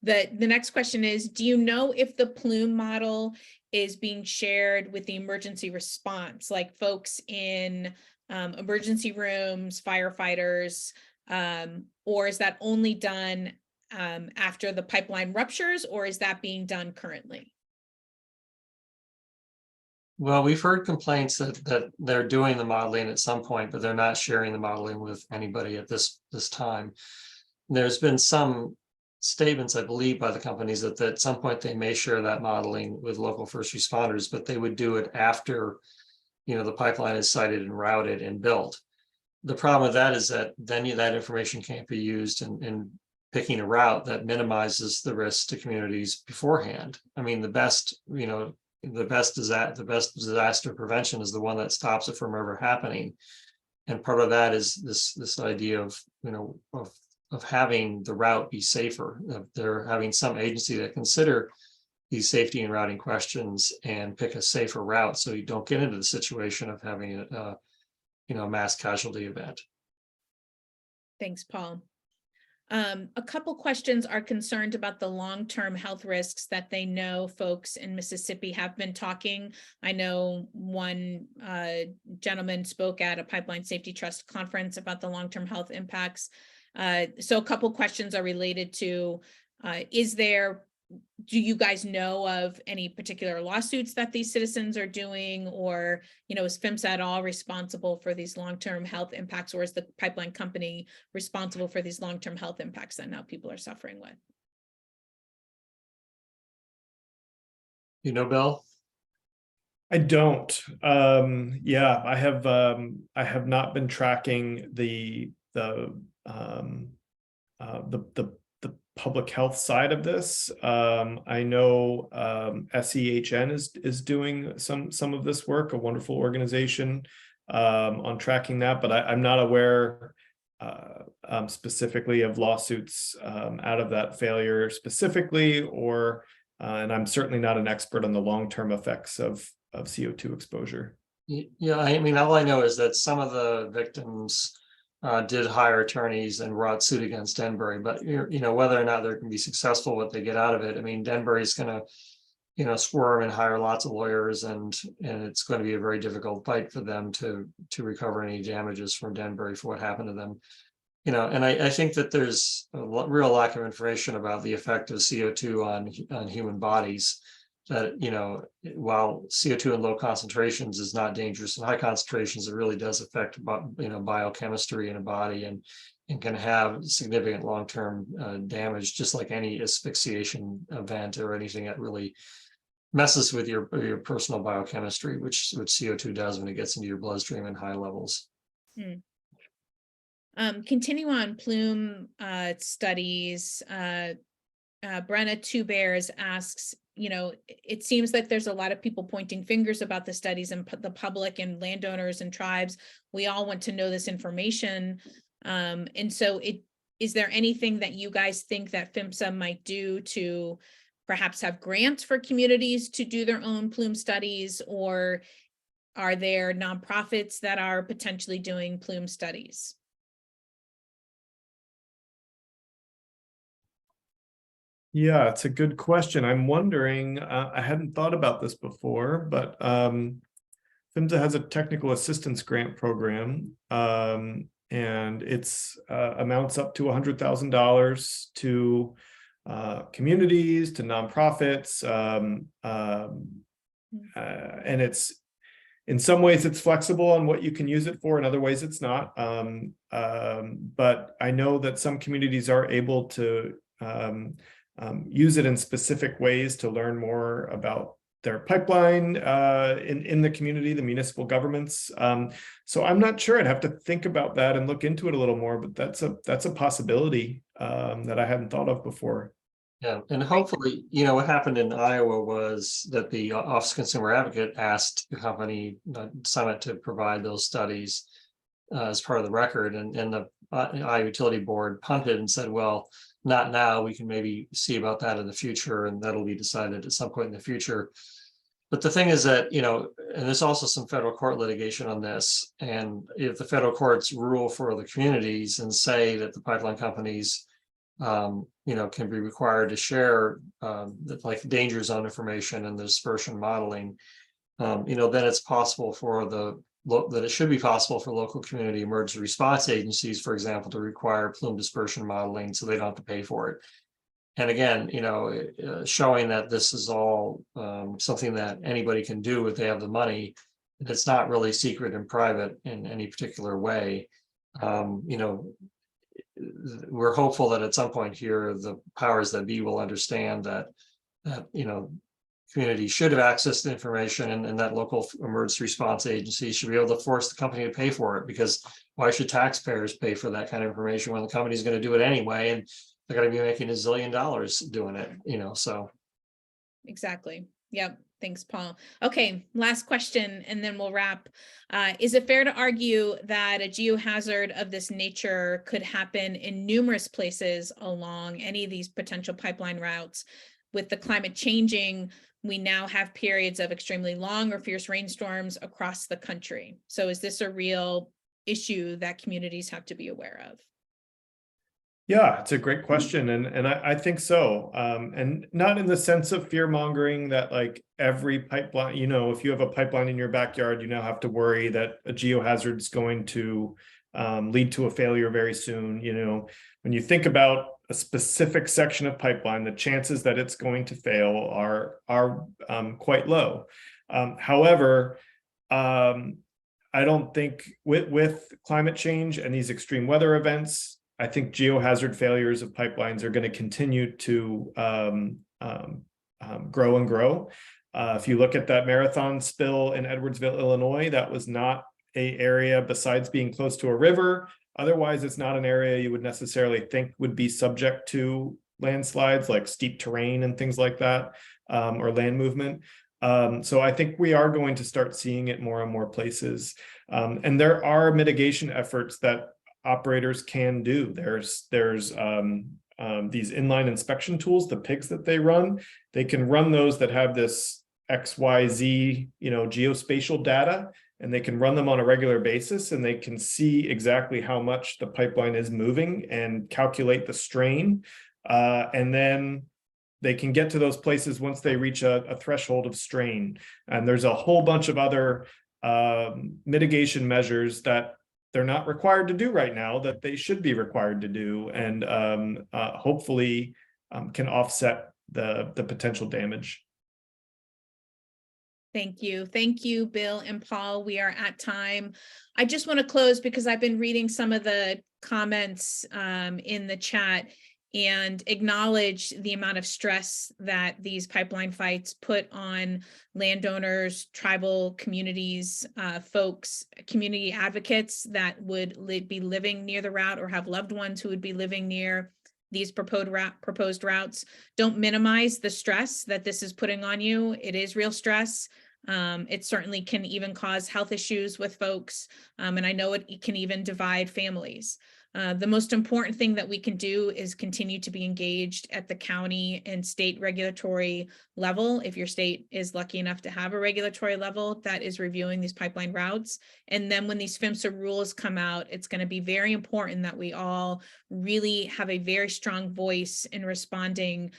The next question is, do you know if the plume model is being shared with the emergency response, like folks in emergency rooms, firefighters, or is that only done after the pipeline ruptures, or is that being done currently? Well, we've heard complaints that they're doing the modeling at some point, but they're not sharing the modeling with anybody at this time. There's been some statements, I believe, by the companies that at some point they may share that modeling with local first responders, but they would do it after, the pipeline is sited and routed and built. The problem with that is that then that information can't be used in picking a route that minimizes the risk to communities beforehand. I mean, the best disaster prevention is the one that stops it from ever happening. And part of that is this idea of having the route be safer. They're having some agency that consider these safety and routing questions and pick a safer route, so you don't get into the situation of having a mass casualty event. Thanks, Paul. A couple questions are concerned about the long-term health risks that they know folks in Mississippi have been talking. I know one gentleman spoke at a Pipeline Safety Trust conference about the long-term health impacts. So a couple questions are related to, do you guys know of any particular lawsuits that these citizens are doing, or, is PHMSA at all responsible for these long-term health impacts, or is the pipeline company responsible for these long-term health impacts that now people are suffering with? Bill? I don't. Yeah, I have not been tracking the public health side of this. I know SEHN is doing some of this work, a wonderful organization on tracking that, but I'm not aware specifically of lawsuits out of that failure specifically, and I'm certainly not an expert on the long-term effects of CO2 exposure. Yeah, I mean, all I know is that some of the victims did hire attorneys and brought suit against Denbury, but whether or not they're going to be successful, what they get out of it. I mean, Denbury's going to squirm and hire lots of lawyers, and it's going to be a very difficult fight for them to recover any damages from Denbury for what happened to them. And I think that there's a real lack of information about the effect of CO2 on human bodies. That while CO2 in low concentrations is not dangerous, in high concentrations it really does affect biochemistry in a body and can have significant long-term damage, just like any asphyxiation event or anything that really messes with your personal biochemistry, which CO2 does when it gets into your bloodstream in high levels. Continue on plume studies. Brenna Two Bears asks, it seems like there's a lot of people pointing fingers about the studies, and the public and landowners and tribes, we all want to know this information. And so is there anything that you guys think that PHMSA might do to perhaps have grants for communities to do their own plume studies, or are there nonprofits that are potentially doing plume studies? Yeah, it's a good question. I'm wondering, I hadn't thought about this before, but PHMSA has a technical assistance grant program, and it's amounts up to $100,000 to communities, to nonprofits, and it's, in some ways it's flexible on what you can use it for, in other ways it's not. But I know that some communities are able to use it in specific ways to learn more about their pipeline in the community, the municipal governments. So I'm not sure. I'd have to think about that and look into it a little more, but that's a possibility that I hadn't thought of before. Yeah, and hopefully, what happened in Iowa was that the Office of Consumer Advocate asked the company Summit to provide those studies as part of the record, and the Iowa Utility Board punted and said, well, not now, we can maybe see about that in the future, and that'll be decided at some point in the future. But the thing is that, and there's also some federal court litigation on this, and if the federal courts rule for the communities and say that the pipeline companies can be required to share like danger zone information and the dispersion modeling, then it's possible for that it should be possible for local community emergency response agencies, for example, to require plume dispersion modeling so they don't have to pay for it. And again, showing that this is all something that anybody can do if they have the money. It's not really secret and private in any particular way. We're hopeful that at some point here, the powers that be will understand that communities should have access to information, and that local emergency response agencies should be able to force the company to pay for it, because why should taxpayers pay for that kind of information when the company's going to do it anyway, and they're going to be making $1 zillion doing it, so. Exactly. Yep. Thanks, Paul. Okay, last question, and then we'll wrap. Is it fair to argue that a geohazard of this nature could happen in numerous places along any of these potential pipeline routes? With the climate changing, we now have periods of extremely long or fierce rainstorms across the country. So is this a real issue that communities have to be aware of? Yeah, it's a great question. And I think so. And not in the sense of fear mongering that like every pipeline, if you have a pipeline in your backyard, you now have to worry that a geohazard is going to lead to a failure very soon. When you think about a specific section of pipeline, the chances that it's going to fail are quite low. However, I don't think with climate change and these extreme weather events, I think geohazard failures of pipelines are going to continue to grow and grow. If you look at that marathon spill in Edwardsville, Illinois, that was not an area, besides being close to a river. Otherwise, it's not an area you would necessarily think would be subject to landslides, like steep terrain and things like that, or land movement. So I think we are going to start seeing it more and more places. And there are mitigation efforts that operators can do. There's these inline inspection tools, the pigs that they run. They can run those that have this XYZ, geospatial data, and they can run them on a regular basis, and they can see exactly how much the pipeline is moving and calculate the strain. And then they can get to those places once they reach a threshold of strain. And there's a whole bunch of other mitigation measures that they're not required to do right now that they should be required to do, and hopefully can offset the potential damage. Thank you. Thank you, Bill and Paul. We are at time. I just want to close because I've been reading some of the comments in the chat and acknowledge the amount of stress that these pipeline fights put on landowners, tribal communities, folks, community advocates that would be living near the route or have loved ones who would be living near these proposed routes. Don't minimize the stress that this is putting on you. It is real stress. It certainly can even cause health issues with folks. And I know it can even divide families. The most important thing that we can do is continue to be engaged at the county and state regulatory level. If your state is lucky enough to have a regulatory level that is reviewing these pipeline routes. And then when these PHMSA rules come out, it's going to be very important that we all really have a very strong voice in responding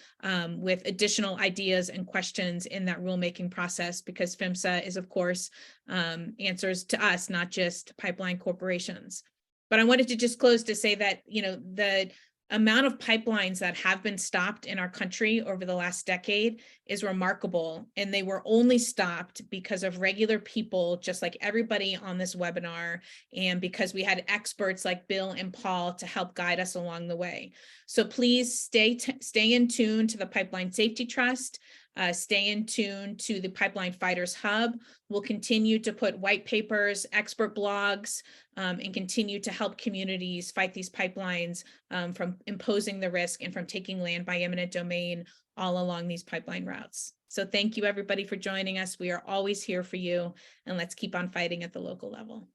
with additional ideas and questions in that rulemaking process, because PHMSA is, of course, answers to us, not just pipeline corporations. But I wanted to just close to say that, the amount of pipelines that have been stopped in our country over the last decade is remarkable. And they were only stopped because of regular people, just like everybody on this webinar, and because we had experts like Bill and Paul to help guide us along the way. So please stay in tune to the Pipeline Safety Trust. Stay in tune to the Pipeline Fighters Hub. We'll continue to put white papers, expert blogs, and continue to help communities fight these pipelines from imposing the risk and from taking land by eminent domain all along these pipeline routes. So thank you, everybody, for joining us. We are always here for you, and let's keep on fighting at the local level.